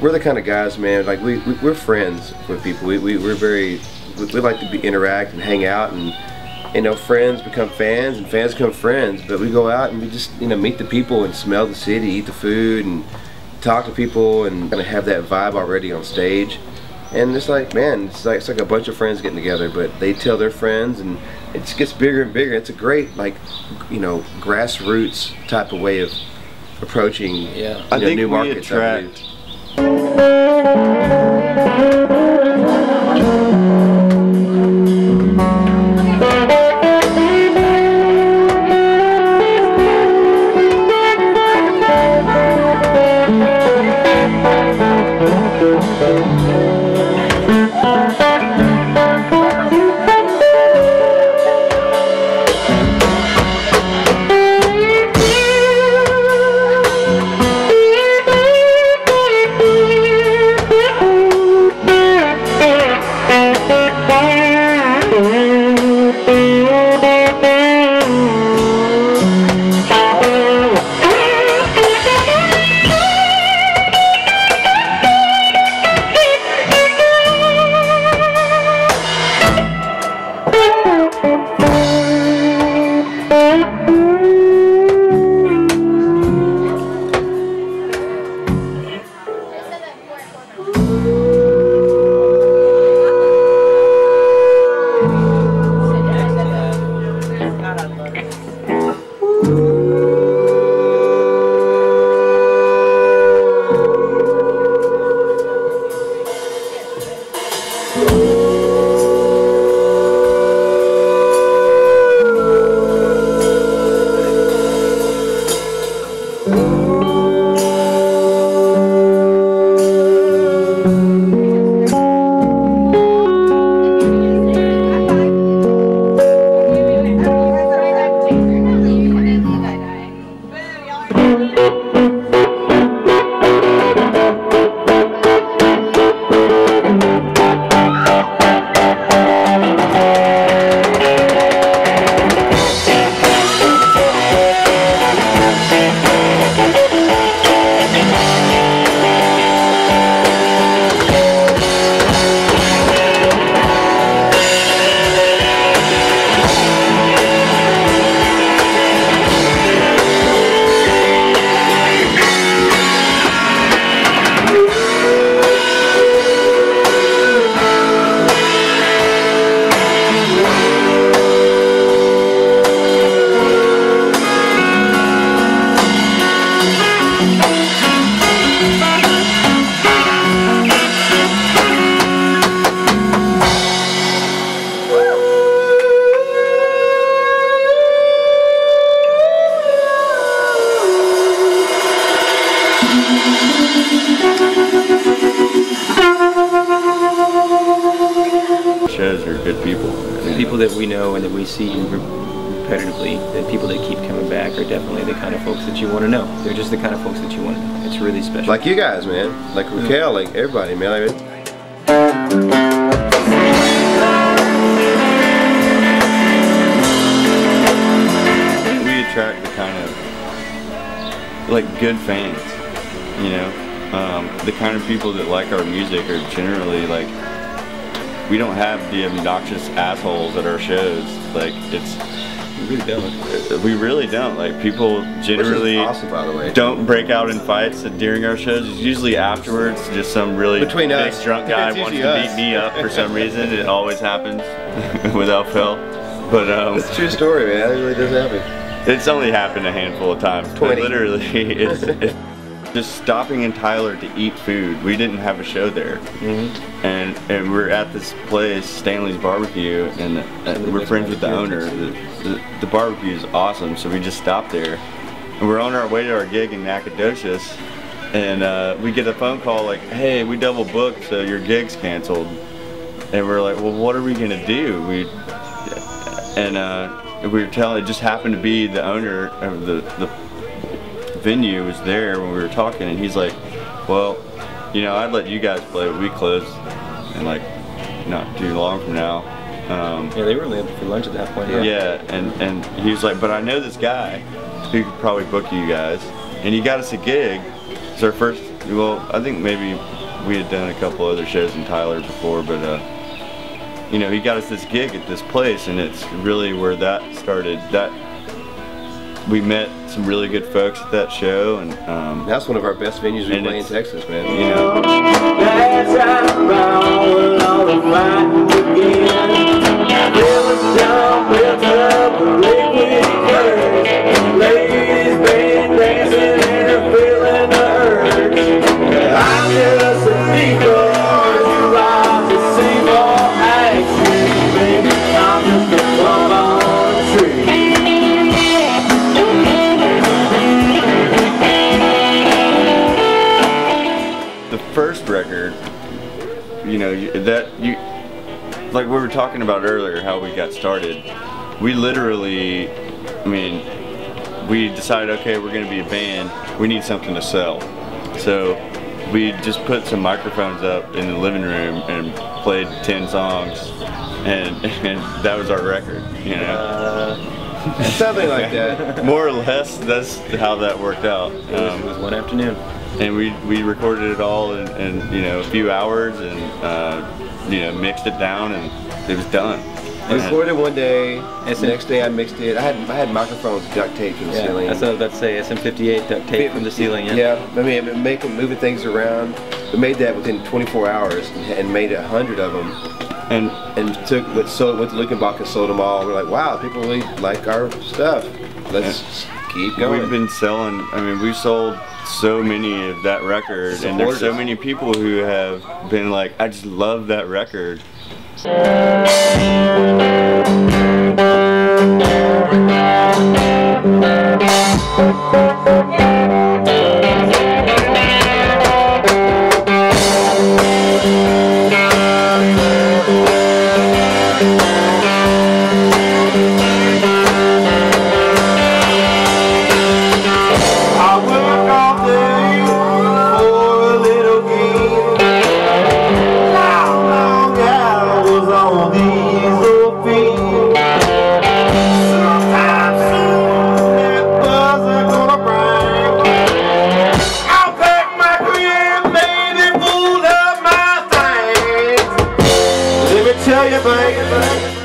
we're the kind of guys, man. Like we're friends with people. We like to interact and hang out, and you know, friends become fans and fans become friends. But we go out and we just, you know, meet the people and smell the city, eat the food, and talk to people, and kind of have that vibe already on stage. And it's like, man, it's like a bunch of friends getting together, but they tell their friends, and it just gets bigger and bigger. It's a great, like, you know, grassroots type of way of approaching, I think new we markets. attract. Shows are good people. The people that we know and that we see repetitively, the people that keep coming back are definitely the kind of folks that you want to know. They're just the kind of folks that you want to know. It's really special. Like you guys, man. Like Raquel, like everybody, man. Like, we attract the kind of, like, good fans, you know? The kind of people that like our music are generally, like, we don't have the obnoxious assholes at our shows. Like, we really don't. We really don't. Like, people generally awesome, by the way, don't break out in fights during our shows. It's usually afterwards. Just some really big drunk guy wants to beat me up for some reason. It always happens without fail. But it's a true story, man. It really does happen. It's only happened a handful of times. 20. But literally, it's just stopping in Tyler to eat food. We didn't have a show there, and we're at this place, Stanley's Barbecue, and we're friends with the owner. The barbecue is awesome, so we just stopped there, and we're on our way to our gig in Nacogdoches, and we get a phone call like, "Hey, we double booked, so your gig's canceled." And we're like, "Well, what are we gonna do?" We were telling. It just happened to be the owner of the venue was there when we were talking, and he's like, "Well, you know, I'd let you guys play, but we closed and like not too long from now." Yeah, they were only open for lunch at that point. Yeah, and he was like, "But I know this guy who could probably book you guys," and he got us a gig. It's our first well, I think maybe we had done a couple other shows in Tyler before, but you know, he got us this gig at this place, and it's really where that started. That we met some really good folks at that show, and that's one of our best venues we play in Texas, man. You know. That's around when all the fight began. Rivers down, built up, liquid curves. Ladies been dancing and they're feeling the urge. I'm just a decoy, you rise to see more action, baby. I'm just a bum on a tree. The first record, you know, like we were talking about earlier, how we got started. We literally, I mean, we decided, okay, we're going to be a band. We need something to sell. So we just put some microphones up in the living room and played 10 songs, and that was our record, you know. Something like that. More or less, that's how that worked out. It was one afternoon. And we recorded it all in you know, a few hours, and you know, mixed it down, and it was done. We recorded one day, and the next day I mixed it. I had microphones duct taped to the ceiling. That's what I was about to say, SM58 duct tape from the ceiling. Yeah, I mean, moving things around. We made that within 24 hours and made 100 of them. And went to Luckenbach and sold them all. We're like, wow, people really like our stuff. Let's keep going. We've been selling, I mean, we've sold so many of that record, and there's so many people who have been like, I just love that record.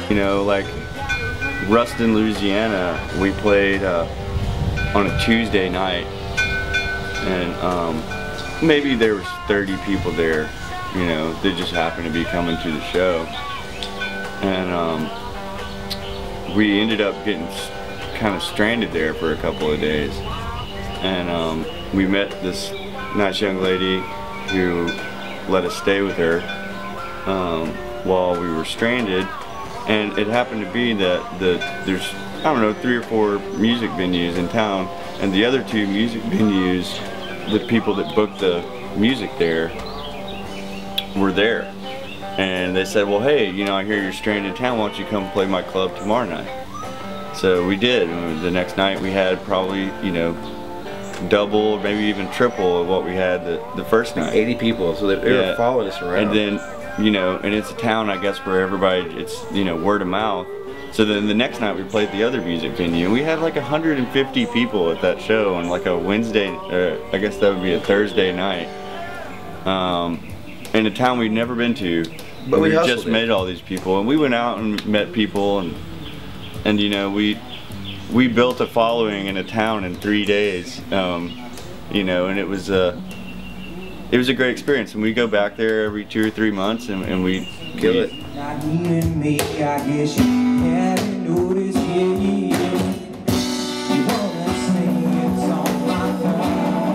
You know, like Ruston, Louisiana, we played on a Tuesday night, and maybe there was 30 people there, you know, they just happened to be coming to the show, and we ended up getting kind of stranded there for a couple of days, and we met this nice young lady who let us stay with her while we were stranded. And it happened to be that there's, I don't know, 3 or 4 music venues in town, and the other 2 music venues, the people that booked the music there were there. And they said, well, hey, you know, I hear you're stranded in town, why don't you come play my club tomorrow night? So we did. And the next night we had probably, you know, double, maybe even triple of what we had the first night. 80 people, so they were following us around. And then, you know, and it's a town, I guess, where everybody, it's, you know, word of mouth. So then the next night we played the other music venue, and we had like 150 people at that show on like a Wednesday, I guess that would be a Thursday night, in a town we'd never been to. But we just met all these people, and we went out and met people, and you know, we built a following in a town in 3 days, you know, and it was a great experience, and we go back there every 2 or 3 months, and we kill it. Not needing me, I guess you haven't noticed yet. You wanna sing it on my phone,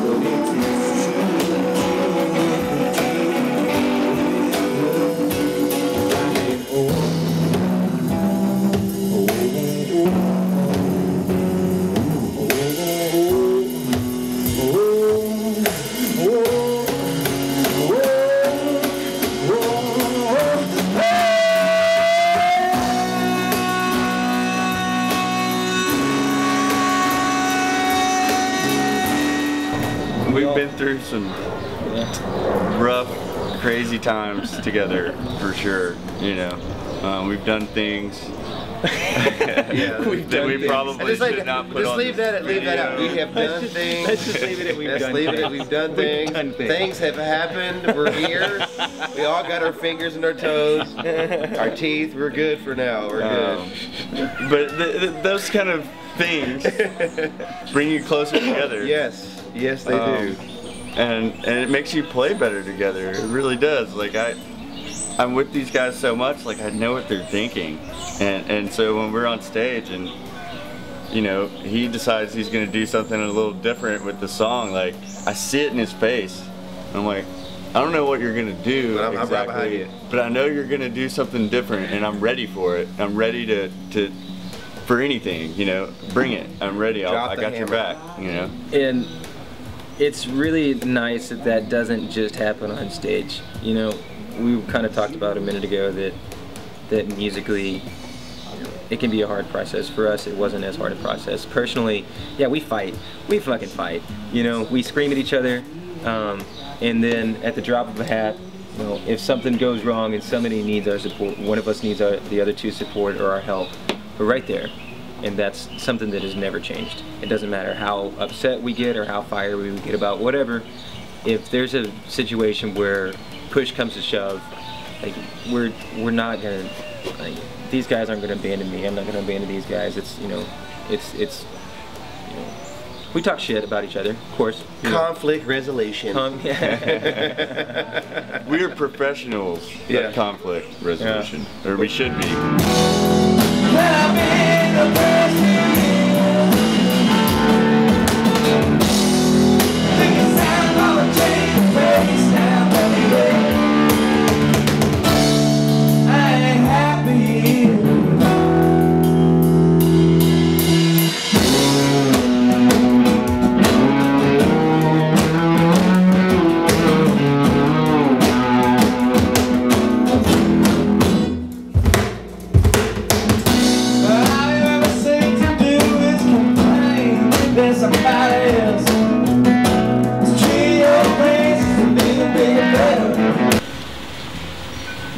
but it's We've been through some rough, crazy times together, for sure. You know, we've done things Yeah. We've that done we things. probably should not put on leave this that out. We video. have done things. Let's just leave it at we've Let's done leave it things. at we've done We've things. done things. Things have happened. We're here. We all got our fingers and our toes. Our teeth. We're good for now. We're good. But those kind of things bring you closer together. Yes. Yes, they do. And it makes you play better together. It really does. Like I'm with these guys so much, like I know what they're thinking. And so when we're on stage and you know, he decides he's gonna do something a little different with the song, like I see it in his face. I'm like, I don't know what you're gonna do But I'm exactly, right behind you. but I know you're gonna do something different and I'm ready for it. I'm ready to for anything, you know, bring it. I'm ready. I got your back, you know. And it's really nice that that doesn't just happen on stage. You know, we kind of talked about a minute ago that musically, it can be a hard process. For us, it wasn't as hard a process. Personally, yeah, we fight. We fucking fight. You know, we scream at each other, and then at the drop of a hat, you know, if something goes wrong and somebody needs our support, one of us needs the other two support or our help, we're right there. And that's something that has never changed. It doesn't matter how upset we get or how fiery we get about whatever. If there's a situation where push comes to shove, like we're not gonna, like, these guys aren't gonna abandon me. I'm not gonna abandon these guys. It's, you know, it's you know, we talk shit about each other, of course. Conflict resolution. We are professionals at conflict resolution, or we should be.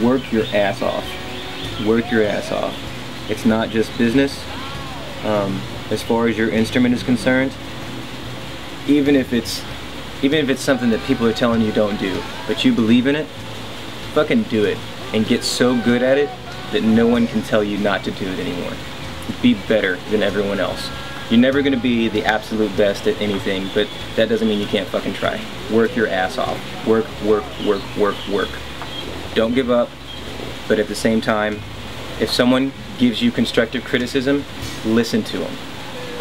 Work your ass off. Work your ass off. It's not just business. As far as your instrument is concerned, even if it's something that people are telling you don't do, but you believe in it, fucking do it and get so good at it that no one can tell you not to do it anymore. Be better than everyone else. You're never gonna be the absolute best at anything, but that doesn't mean you can't fucking try. Work your ass off. Work, work, work, work, work. Don't give up, but at the same time, if someone gives you constructive criticism, listen to them.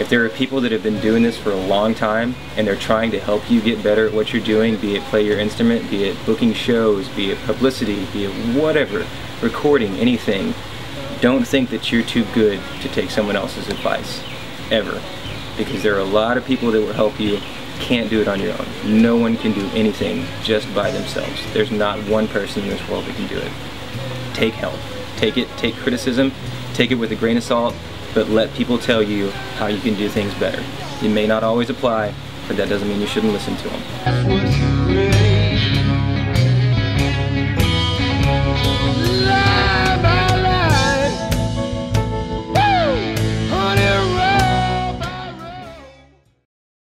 If there are people that have been doing this for a long time and they're trying to help you get better at what you're doing, be it play your instrument, be it booking shows, be it publicity, be it whatever, recording, anything, don't think that you're too good to take someone else's advice, ever. Because there are a lot of people that will help you. Can't do it on your own. No one can do anything just by themselves. There's not one person in this world that can do it. Take help. Take it, take criticism, take it with a grain of salt, but let people tell you how you can do things better. It may not always apply, but that doesn't mean you shouldn't listen to them.